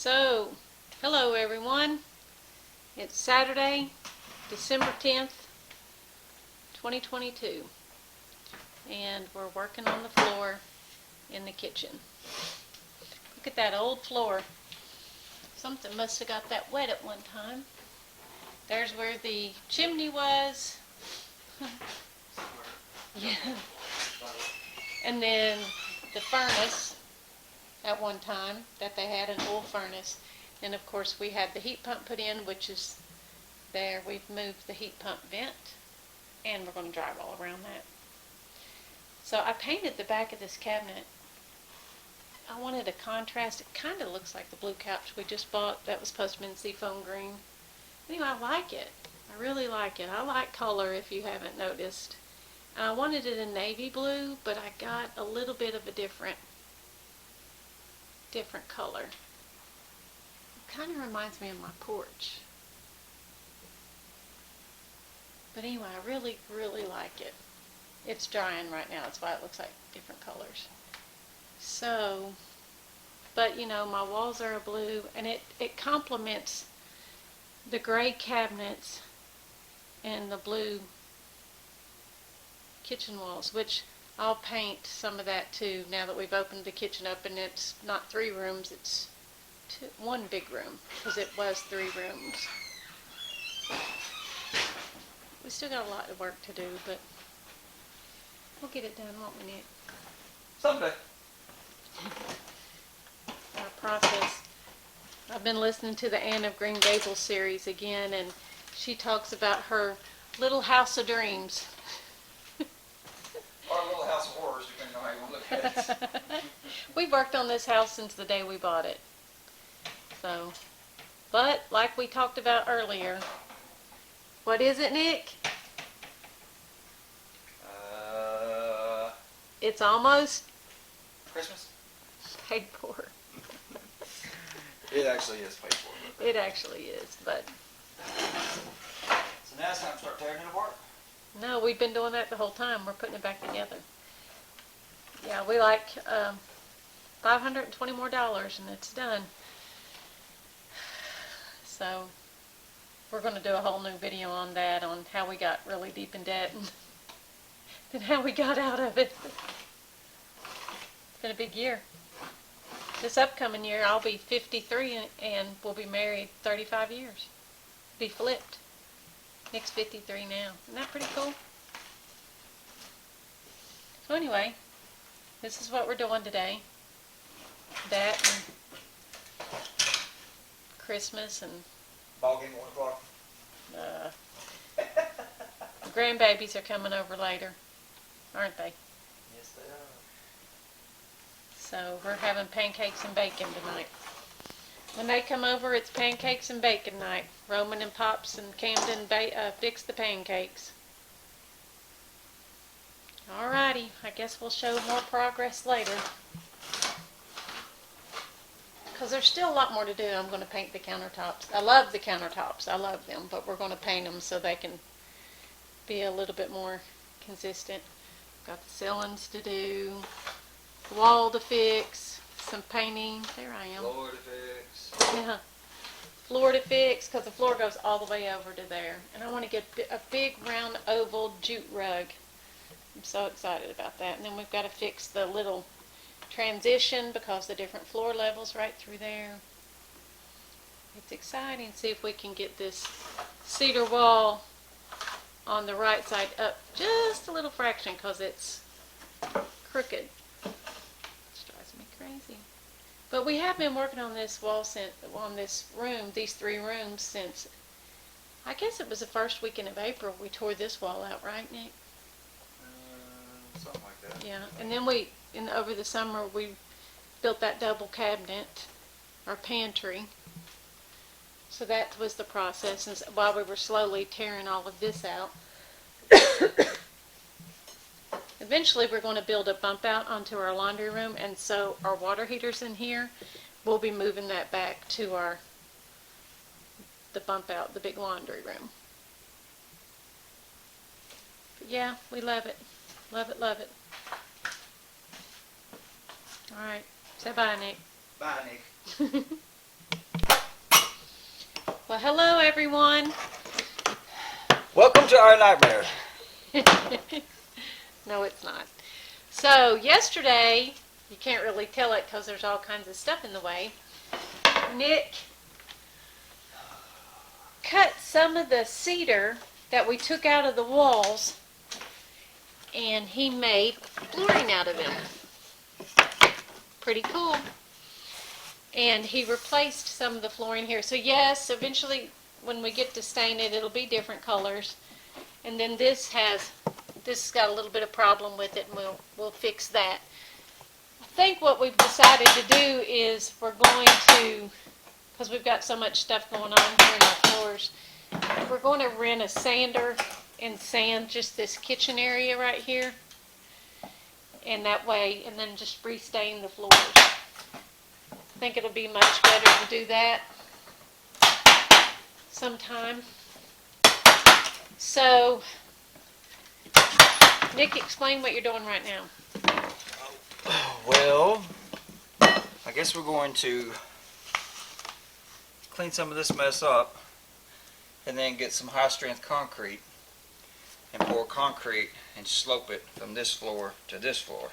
So, hello everyone. It's Saturday, December 10th, 2022, and we're working on the floor in the kitchen. Look at that old floor. Something must have got that wet at one time. There's where the chimney was. Yeah. And then the furnace at one time that they had, an oil furnace. And of course we had the heat pump put in, which is there. We've moved the heat pump vent and we're going to drive all around that. So I painted the back of this cabinet. I wanted a contrast. It kind of looks like the blue couch we just bought that was supposed to be in seafoam green. Anyway, I like it. I really like it. I like color, if you haven't noticed. I wanted it in navy blue, but I got a little bit of a different color. It kind of reminds me of my porch. But anyway, I really, really like it. It's drying right now. That's why it looks like different colors. So, but you know, my walls are a blue, and it complements the gray cabinets and the blue kitchen walls, which I'll paint some of that too now that we've opened the kitchen up and it's not 3 rooms, it's one big room, because it was 3 rooms. We still got a lot of work to do, but we'll get it done, won't we, Nick? Someday. Our process. I've been listening to the Anne of Green Gables series again, and she talks about her little house of dreams. Or a little house of horrors, depending on how you want to look at it. We've worked on this house since the day we bought it. So, but like we talked about earlier, what is it, Nick? It's almost Christmas? paid for. It actually is paid for. It actually is, but So now it's time to start tearing it apart? no, we've been doing that the whole time. We're putting it back together. Yeah, we like $520 more, and it's done. So we're going to do a whole new video on that, on how we got really deep in debt and then how we got out of it. It's been a big year. This upcoming year I'll be 53 and we'll be married 35 years. Be flipped. Nick's 53 now. Isn't that pretty cool? So anyway, this is what we're doing today. That and Christmas and Ball game at 1 o'clock. the grandbabies are coming over later, aren't they? Yes, they are. So we're having pancakes and bacon tonight. When they come over, it's pancakes and bacon night. Roman and Pops and Camden fix the pancakes. Alrighty, I guess we'll show more progress later. Because there's still a lot more to do. I'm going to paint the countertops. I love the countertops. I love them, but we're going to paint them so they can be a little bit more consistent. Got the ceilings to do, the wall to fix, some painting. There I am. Floor to fix. Yeah. Floor to fix, because the floor goes all the way over to there. And I want to get a big round oval jute rug. I'm so excited about that. And then we've got to fix the little transition because the different floor levels right through there. It's exciting. See if we can get this cedar wall on the right side up just a little fraction, because it's crooked. It drives me crazy. But we have been working on this wall on this room, these 3 rooms, since I guess it was the first weekend of April we tore this wall out, right, Nick? Something like that. Yeah, and then over the summer we built that double cabinet, our pantry. So that was the process, and while we were slowly tearing all of this out. Eventually we're going to build a bump out onto our laundry room, and so our water heater's in here. We'll be moving that back to the bump out, the big laundry room. But yeah, we love it. Love it, love it. Alright, say bye, Nick. Bye, Nick. Well, hello everyone. Welcome to our nightmare. No, it's not. So yesterday, you can't really tell it because there's all kinds of stuff in the way. Nick cut some of the cedar that we took out of the walls, and he made flooring out of them. Pretty cool. And he replaced some of the flooring here. So yes, eventually when we get to stain it, it'll be different colors. And then this has got a little bit of problem with it, and we'll fix that. I think what we've decided to do is we're going to, because we've got so much stuff going on here in our floors, we're going to rent a sander and sand just this kitchen area right here. And that way, and then just restain the floors. I think it'll be much better to do that sometime. So, Nick, explain what you're doing right now. Well, I guess we're going to clean some of this mess up and then get some high strength concrete and pour concrete and slope it from this floor to this floor.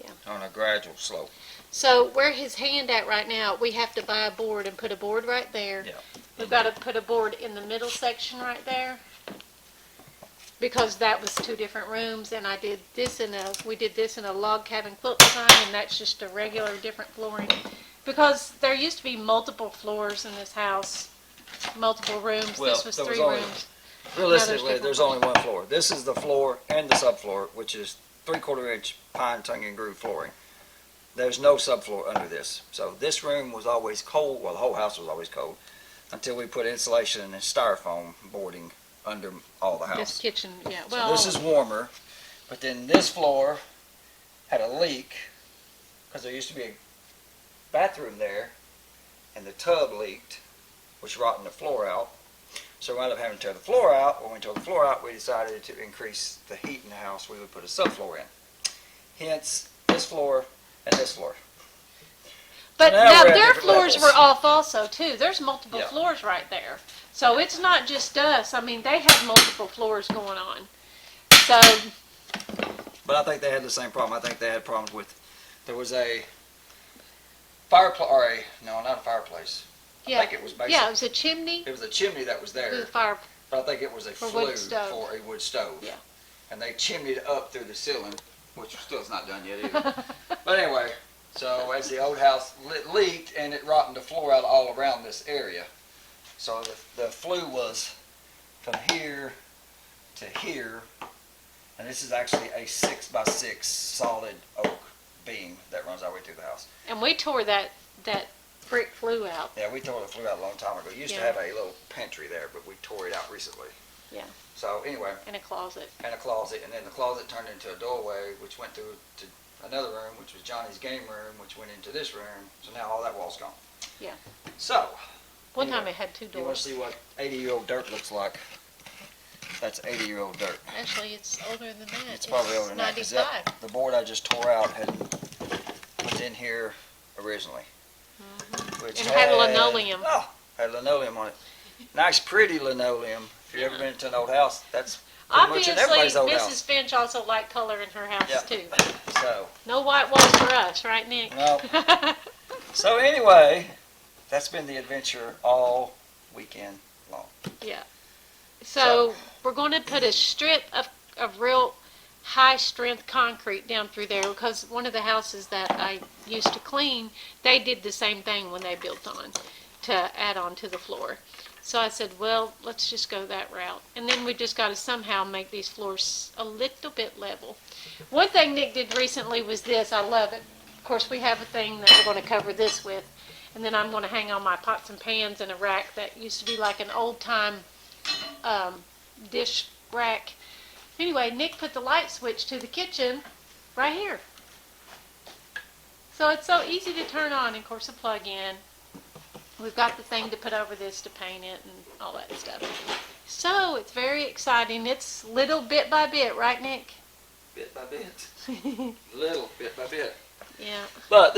Yeah. On a gradual slope. So where his hand at right now, we have to buy a board and put a board right there. Yeah. We've got to put a board in the middle section right there, because that was two different rooms, and we did this in a log cabin quilt design, and that's just a regular different flooring. Because there used to be multiple floors in this house, multiple rooms. Well, this was there was 3 only- rooms. Realistically, different there's only one floor. This is the floor and the subfloor, which is 3/4 inch pine tongue and groove flooring. There's no subfloor under this. So this room was always cold. Well, the whole house was always cold until we put insulation and styrofoam boarding under all the house. This kitchen, yeah. So Well, this is warmer, but then this floor had a leak because there used to be a bathroom there, and the tub leaked, which rotted the floor out. So we ended up having to tear the floor out. When we tore the floor out, we decided to increase the heat in the house. We would put a subfloor in. Hence, this floor and this floor. but now now we're at their different floors levels. were off also too. There's multiple Yeah. floors right there. So it's not just us. I mean, they have multiple floors going on. So, But I think they had the same problem. I think they had problems with, there was a fireplace, no, not a fireplace. yeah. I think it was basically, Yeah, it was a chimney. it was a chimney that was It was there, a fire. but I think it was a For flue wood stove. for a wood stove. Yeah. And they chimneyed up through the ceiling, which still is not done yet either. But anyway, so as the old house leaked, and it rotted the floor out all around this area. So the flue was from here to here, and this is actually a 6x6 solid oak beam that runs all the way through the house. And we tore that brick flue out. Yeah, we tore the flue out a long time ago. We used to Yeah. have a little pantry there, but we tore it out recently. Yeah. So anyway, In a closet. and a closet, and then the closet turned into a doorway, which went through to another room, which was Johnny's game room, which went into this room. So now all that wall's gone. Yeah. So, One Anyway, time it had 2 you want doors. to see what 80-year-old dirt looks like? That's 80-year-old dirt. Actually, it's older than that. It's probably older than that, 'cause 95. the board I just tore out was in here originally. Which And it had linoleum. Oh, had linoleum on it. Nice, pretty linoleum. If you've ever been to an old house, that's pretty much Obviously, in everybody's old Mrs. house. Finch also liked color in her house Yeah. too. So, No white walls for us, right, Nick? no. So anyway, that's been the adventure all weekend long. Yeah. So we're going to put a strip of real high strength concrete down through there, because one of the houses that I used to clean, they did the same thing when they built on to add on to the floor. So I said, well, let's just go that route. And then we just got to somehow make these floors a little bit level. One thing Nick did recently was this. I love it. Of course, we have a thing that we're going to cover this with. And then I'm going to hang on my pots and pans in a rack that used to be like an old-time dish rack. Anyway, Nick put the light switch to the kitchen right here. So it's so easy to turn on, and of course a plug-in. We've got the thing to put over this to paint it and all that stuff. So it's very exciting. It's little bit by bit, right, Nick? Bit by bit. Little bit by bit. Yeah. But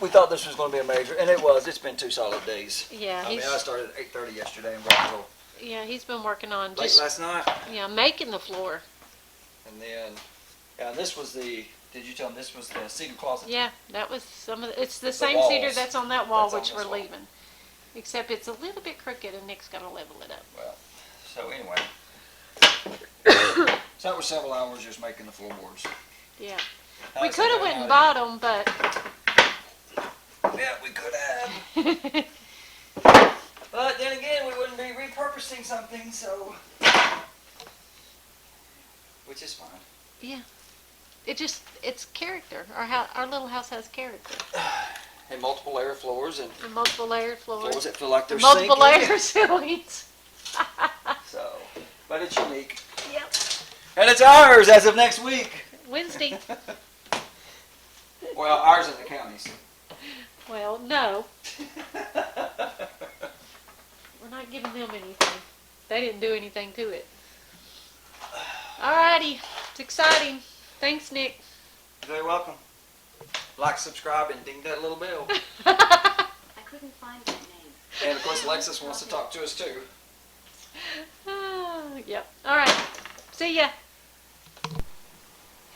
we thought this was going to be a major, and it was. It's been 2 solid days. Yeah. I started at 8:30 yesterday and worked until Yeah, he's been working on late just, last night. yeah, making the floor. And then, yeah, this was did you tell them this was the cedar closet? Yeah, that was some of it's the same walls. cedar that's on that wall, That's on which this we're wall. leaving. Except it's a little bit crooked and Nick's got to level it up. Well, so anyway. So that was several hours just making the floorboards. Yeah. Now We it's could have like, went and bought them, but yeah, we could have. But then again, we wouldn't be repurposing something, so. Which is fine. yeah. It's character. Our little house has character. And multiple layer floors and And multiple layered floors. floors that feel like they're Multiple sinking. layer ceilings. So, but it's unique. Yep. And it's ours as of next week. Wednesday. Well, ours in the counties. Well, no. We're not giving them anything. They didn't do anything to it. Alrighty. It's exciting. Thanks, Nick. You're very welcome. Like, subscribe, and ding that little bell. I couldn't find that name. And of course, Alexis wants to talk to us too. Yep. Alright. See ya.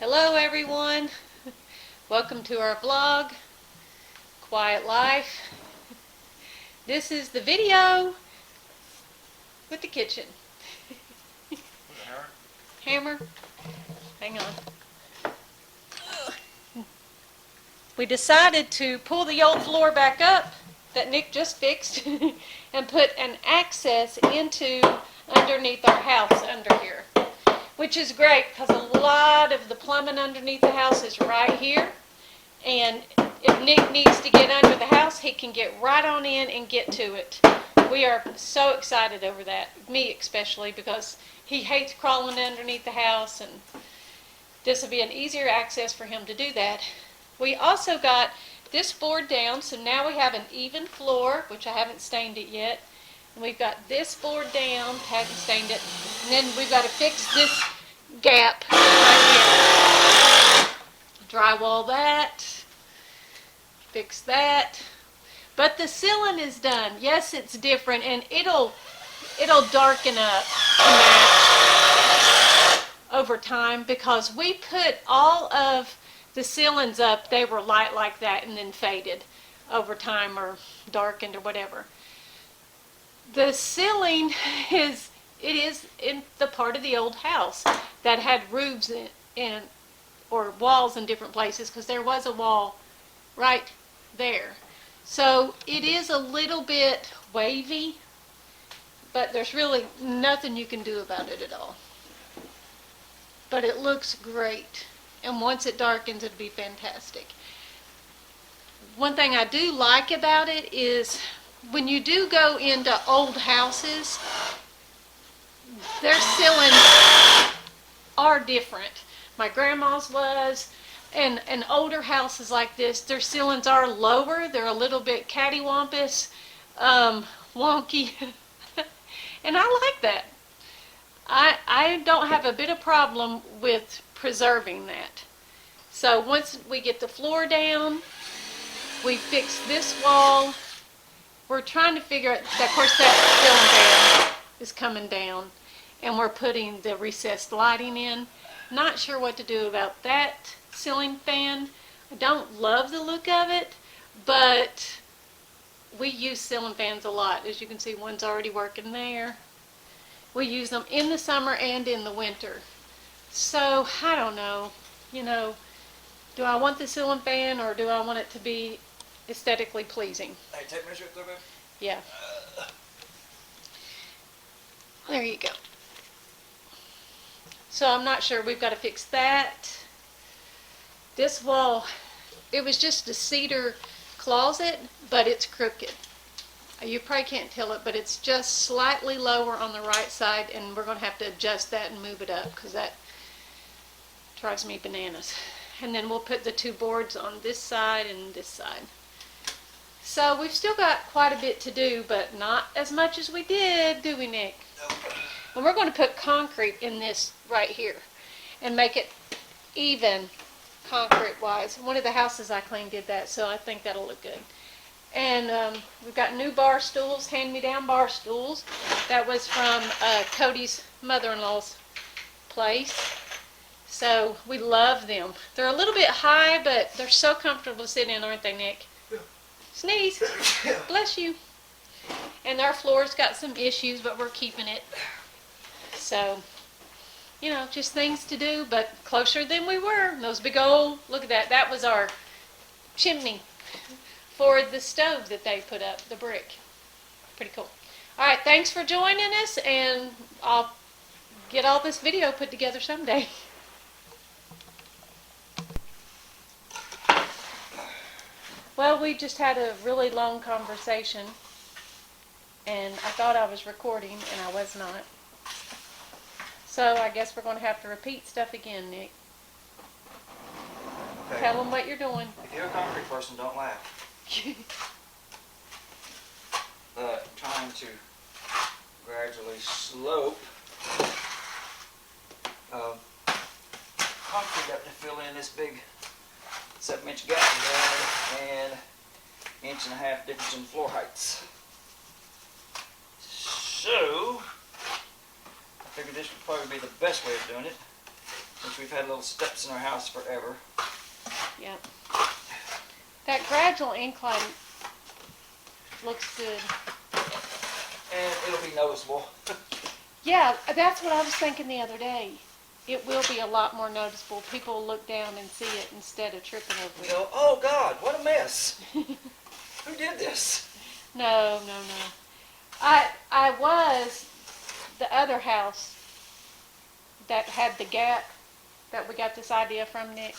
Hello, everyone. Welcome to our vlog, Quiet Life. This is the video with the kitchen. Hammer. Hang on. We decided to pull the old floor back up that Nick just fixed and put an access into underneath our house under here, which is great because a lot of the plumbing underneath the house is right here, and if Nick needs to get under the house, he can get right on in and get to it. We are so excited over that, me especially, because he hates crawling underneath the house, and this will be an easier access for him to do that. We also got this board down, so now we have an even floor, which I haven't stained it yet. And we've got this board down, haven't stained it. And then we've got to fix this gap right here. Drywall that, fix that. But the ceiling is done. Yes, it's different, and it'll darken up to match over time, because we put all of the ceilings up, they were light like that and then faded over time or darkened or whatever. The ceiling is in the part of the old house that had roofs in or walls in different places, because there was a wall right there. So it is a little bit wavy, but there's really nothing you can do about it at all. But it looks great. And once it darkens, it'll be fantastic. One thing I do like about it is when you do go into old houses, their ceilings are different. My grandma's was, and older houses like this, their ceilings are lower. They're a little bit cattywampus, wonky, and I like that. I don't have a bit of problem with preserving that. So once we get the floor down, we fix this wall. We're trying to figure out, of course that ceiling fan is coming down, and we're putting the recessed lighting in. Not sure what to do about that ceiling fan. I don't love the look of it, but we use ceiling fans a lot. As you can see, one's already working there. We use them in the summer and in the winter. So, I don't know, do I want the ceiling fan, or do I want it to be aesthetically pleasing? Hey, tape measure it there, babe. Yeah. There you go. So I'm not sure. We've got to fix that. This wall, it was just a cedar closet, but it's crooked. You probably can't tell it, but it's just slightly lower on the right side, and we're going to have to adjust that and move it up, because that drives me bananas. And then we'll put the two boards on this side and this side. So we've still got quite a bit to do, but not as much as we did, do we, Nick? Nope. And we're going to put concrete in this right here and make it even concrete wise. One of the houses I cleaned did that, so I think that'll look good. And we've got new bar stools, hand-me-down bar stools. That was from Cody's mother-in-law's place. So we love them. They're a little bit high, but they're so comfortable to sit in, aren't they, Nick? Sneeze. Bless you. And our floor's got some issues, but we're keeping it. So, you know, just things to do, but closer than we were. Those big old, look at that. That was our chimney for the stove that they put up, the brick. Pretty cool. All right, thanks for joining us, and I'll get all this video put together someday. Well, we just had a really long conversation, and I thought I was recording, and I was not. So I guess we're going to have to repeat stuff again, Nick. Okay. Tell them what you're doing. If you're a concrete person, don't laugh. Trying to gradually slope concrete up to fill in this big 7-inch gap and 1.5 inch difference in floor heights. So, I figured this would probably be the best way of doing it, since we've had little steps in our house forever. Yep. That gradual incline looks good. And it'll be noticeable. Yeah, that's what I was thinking the other day. It will be a lot more noticeable. People will look down and see it instead of tripping over You it. know, oh God, what a mess. Who did this? No. I was the other house that had the gap that we got this idea from, Nick.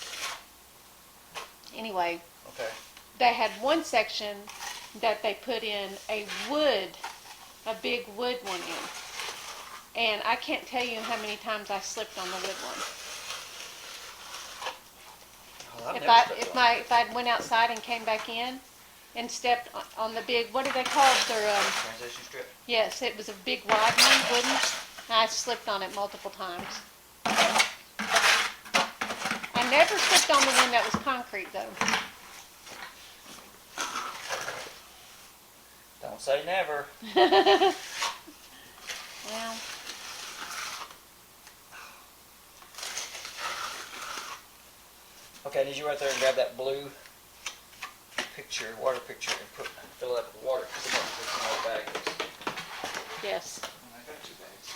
Anyway, Okay. they had one section that they put in a big wood one in. And I can't tell you how many times I slipped on the wood one. Well, If I went outside and came back in and stepped on the big, what do they call it? Transition strip. Yes, it was a big wide one, wooden. I slipped on it multiple times. I never slipped on the one that was concrete, though. Don't say never. Well, Okay, need you right there and grab that blue water picture, and fill it up with water, because I'm going to put some more bags. yes. I got 2 bags.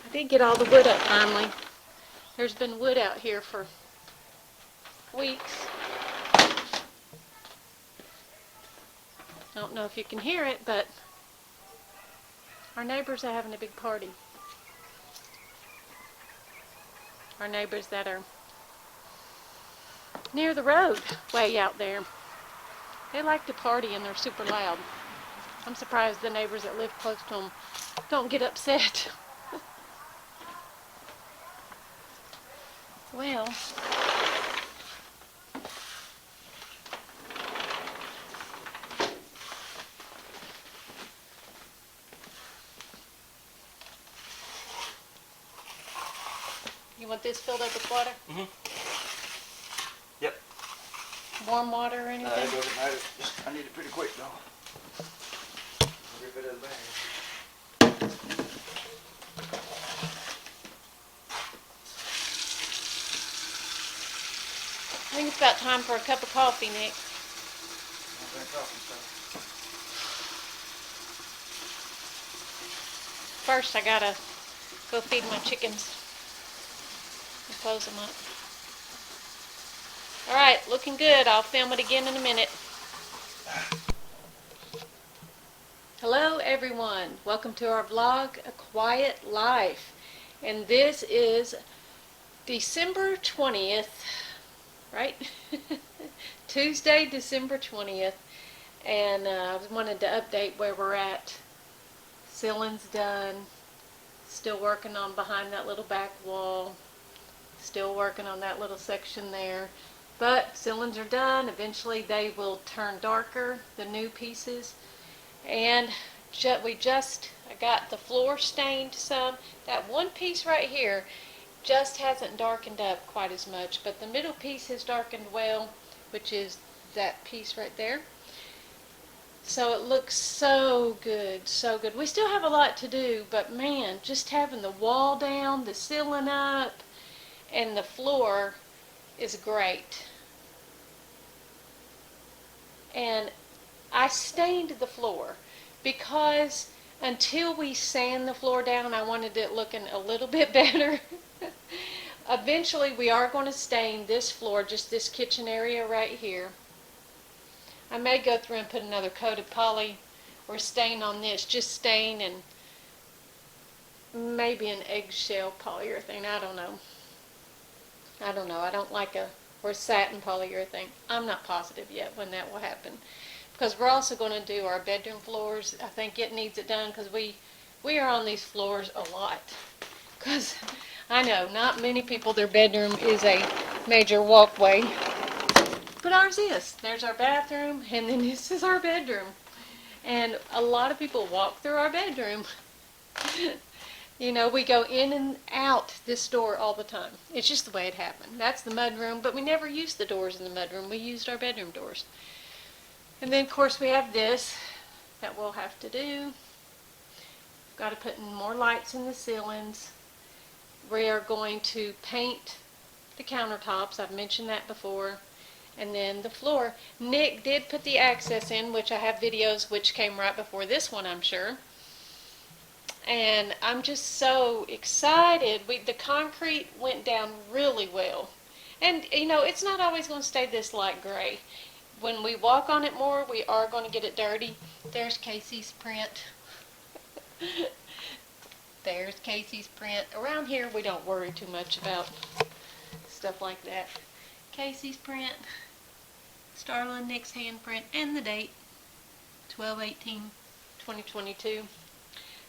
I did get all the wood up finally. There's been wood out here for weeks. I don't know if you can hear it, but our neighbors are having a big party. Our neighbors that are near the road, way out there. They like to party and they're super loud. I'm surprised the neighbors that live close to them don't get upset. Well, you want this filled up with water? Yep. Warm water or It anything? doesn't matter. I need it pretty quick, though. Rip it out of the bag. I think it's about time for a cup of coffee, Nick. I'll drink coffee, so. First, I gotta go feed my chickens and close them up. All right, looking good. I'll film it again in a minute. Hello, everyone. Welcome to our vlog, A Quiet Life. And this is December 20th, right? Tuesday, December 20th. And I wanted to update where we're at. Ceiling's done. Still working on behind that little back wall. Still working on that little section there. But ceilings are done. Eventually they will turn darker, the new pieces. And I got the floor stained some. That one piece right here just hasn't darkened up quite as much, but the middle piece has darkened well, which is that piece right there. So it looks so good, so good. We still have a lot to do, but man, just having the wall down, the ceiling up, and the floor is great. And I stained the floor because until we sand the floor down, I wanted it looking a little bit better. Eventually, we are going to stain this floor, just this kitchen area right here. I may go through and put another coat of poly or stain on this, just stain and maybe an eggshell polyurethane. I don't know. I don't like or satin polyurethane. I'm not positive yet when that will happen. Because we're also going to do our bedroom floors. I think it needs it done because we are on these floors a lot. Because I know not many people, their bedroom is a major walkway. But ours is. There's our bathroom, and then this is our bedroom. And a lot of people walk through our bedroom. You know, we go in and out this door all the time. It's just the way it happened. That's the mudroom, but we never used the doors in the mudroom. We used our bedroom doors. And then, of course, we have this that we'll have to do. We've got to put in more lights in the ceilings. We are going to paint the countertops. I've mentioned that before. And then the floor. Nick did put the access in, which I have videos which came right before this one, I'm sure. And I'm just so excited. The concrete went down really well. And, you know, it's not always going to stay this light gray. When we walk on it more, we are going to get it dirty. There's Casey's print. There's Casey's print. Around here, we don't worry too much about stuff like that. Casey's print, Starlin, Nick's handprint, and the date, 12/18/2022.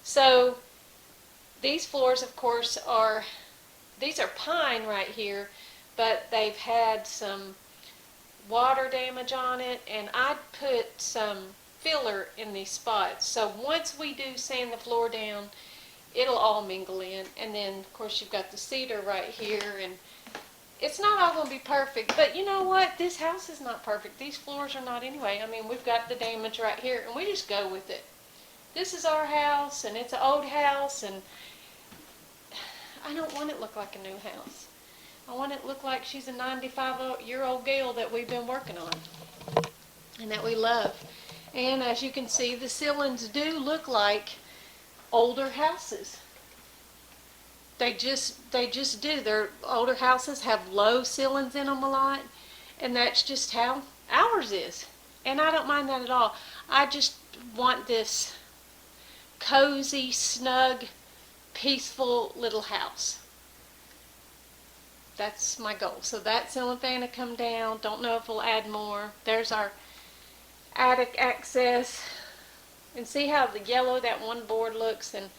So these floors, of course, these are pine right here, but they've had some water damage on it, and I put some filler in these spots. So once we do sand the floor down, it'll all mingle in. And then, of course, you've got the cedar right here, and it's not all going to be perfect, but you know what? This house is not perfect. These floors are not anyway. I mean, we've got the damage right here, and we just go with it. This is our house, and it's an old house, and I don't want it to look like a new house. I want it to look like she's a 95-year-old gal that we've been working on and that we love. And as you can see, the ceilings do look like older houses. They just do. Their older houses have low ceilings in them a lot, and that's just how ours is. And I don't mind that at all. I just want this cozy, snug, peaceful little house. That's my goal. So that ceiling fan will come down. Don't know if we'll add more. There's our attic access. And see how the yellow that one board looks, and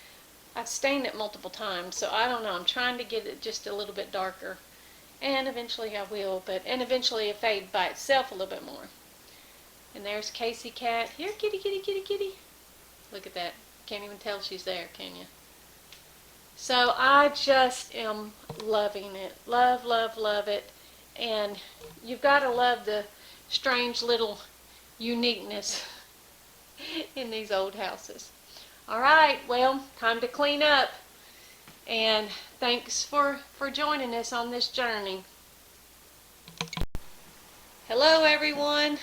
I've stained it multiple times, so I don't know. I'm trying to get it just a little bit darker. And eventually I will, and eventually it'll fade by itself a little bit more. And there's Casey Cat. Here, kitty, kitty, kitty, kitty. Look at that. Can't even tell she's there, can you? So I just am loving it. Love, love, love it. And you've got to love the strange little uniqueness in these old houses. All right, well, time to clean up. And thanks for joining us on this journey. Hello, everyone.